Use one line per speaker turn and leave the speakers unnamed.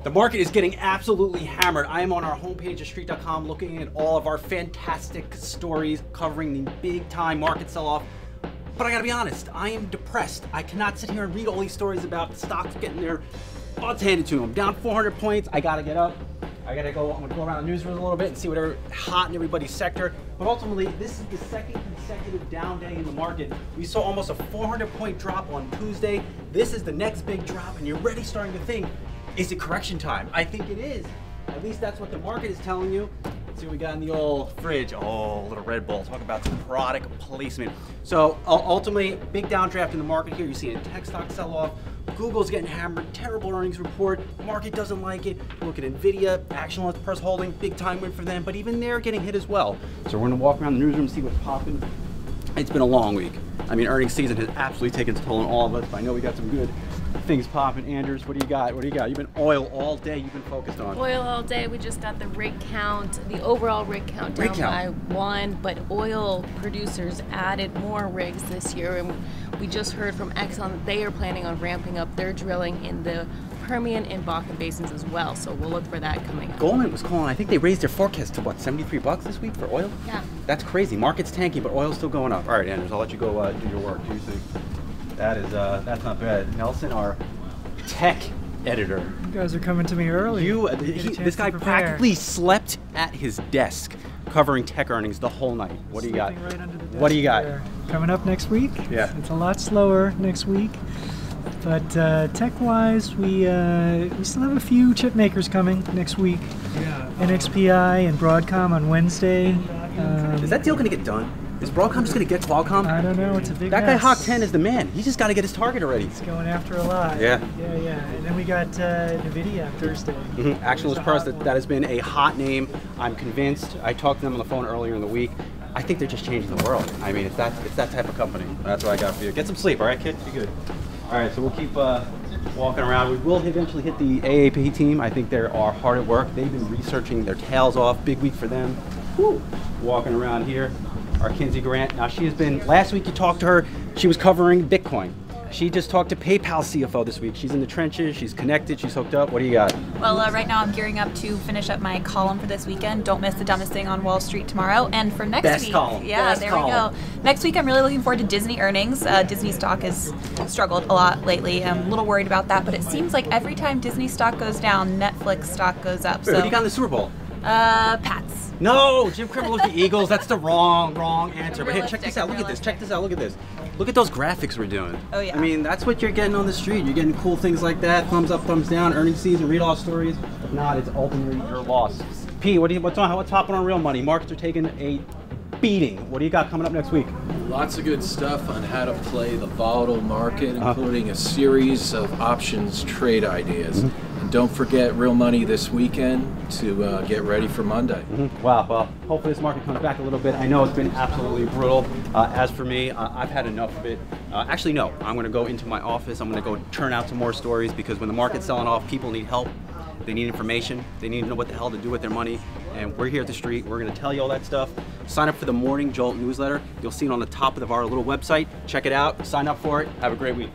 The market is getting absolutely hammered. I am on our homepage at street.com looking at all of our fantastic stories covering the big time market sell-off. But I gotta be honest, I am depressed. I cannot sit here and read all these stories about the stocks getting their butts handed to them. Down 400 points, I gotta get up. I'm gonna go around the newsroom a little bit and see whatever hot in everybody's sector. But ultimately, this is the second consecutive down day in the market. We saw almost a 400-point drop on Tuesday. This is the next big drop, and you're already starting to think, is it correction time? I think it is. At least that's what the market is telling you. Let's see what we got in the old fridge. Oh, a little Red Bull. Talk about some product placement. So ultimately, big downdraft in the market here. You see a tech stock sell-off. Google's getting hammered, terrible earnings report. Market doesn't like it. Look at Nvidia, action purse holding, big time win for them, but even they're getting hit as well. So we're gonna walk around the newsroom and see what's popping. It's been a long week. I mean, earnings season has absolutely taken its toll on all of us, but I know we got some good things popping. Anders, what do you got? What do you got? You've been oil all day. You've been focused on
oil all day. We just got the rig count, the overall rig count down by 1, but oil producers added more rigs this year, and we just heard from Exxon that they are planning on ramping up their drilling in the Permian and Bakken basins as well. So we'll look for that coming up.
Goldman was calling. I think they raised their forecast to what, 73 bucks this week for oil?
Yeah.
That's crazy. Market's tanking, but oil's still going up. All right, Anders, I'll let you go do your work. Do you think? That's not bad. Nelson, our tech editor.
You guys are coming to me early.
This guy practically slept at his desk covering tech earnings the whole night. What do you got?
Right under the desk.
What do you got?
There. Coming up next week.
Yeah.
It's a lot slower next week. But tech-wise, we still have a few chip makers coming next week. Yeah. NXPI and Broadcom on Wednesday.
Is that deal going to get done? Is Broadcom just going to get Qualcomm?
I don't know. It's a big
That
mess.
guy Hawk 10 is the man. He's just got to get his target already.
He's going after a lot.
Yeah.
Yeah. And then we got NVIDIA on Thursday.
Actionless Purse, that has been a hot name. I'm convinced. I talked to them on the phone earlier in the week. I think they're just changing the world. I mean, it's that type of company. That's what I got for you. Get some sleep, all right, kid? Be good. All right, so we'll keep walking around. We will eventually hit the AAP team. I think they are hard at work. They've been researching their tails off. Big week for them. Woo. Walking around here. Our Kinsey Grant. Now she has been, last week you talked to her, she was covering Bitcoin. She just talked to PayPal CFO this week. She's in the trenches, she's connected, she's hooked up. What do you got?
Well, right now I'm gearing up to finish up my column for this weekend. Don't miss the dumbest thing on Wall Street tomorrow. And for next week,
column.
yeah,
Best
there
column.
we go. Next week I'm really looking forward to Disney earnings. Disney stock has struggled a lot lately. I'm a little worried about that, but it seems like every time Disney stock goes down, Netflix stock goes up.
Wait, what do you got in the Super Bowl?
Pats.
No, Jim Cramer looked at the Eagles. That's the wrong answer. But here, check this out. Look at this. Check this out. Look at this. Look at those graphics we're doing.
Oh yeah.
I mean, that's what you're getting on the street. You're getting cool things like that. Thumbs up, thumbs down. Earnings season. Read all stories. If not, it's ultimately your loss. P, what's hopping on real money? Markets are taking a beating. What do you got coming up next week?
Lots of good stuff on how to play the volatile market, including a series of options trade ideas. And don't forget real money this weekend to get ready for Monday.
Wow, well, hopefully this market comes back a little bit. I know it's been absolutely brutal. As for me, I've had enough of it. Actually, no, I'm going to go into my office. I'm going to go churn out some more stories because when the market's selling off, people need help. They need information. They need to know what the hell to do with their money. And we're here at the street. We're going to tell you all that stuff. Sign up for the morning Jolt newsletter. You'll see it on the top of our little website. Check it out. Sign up for it. Have a great week.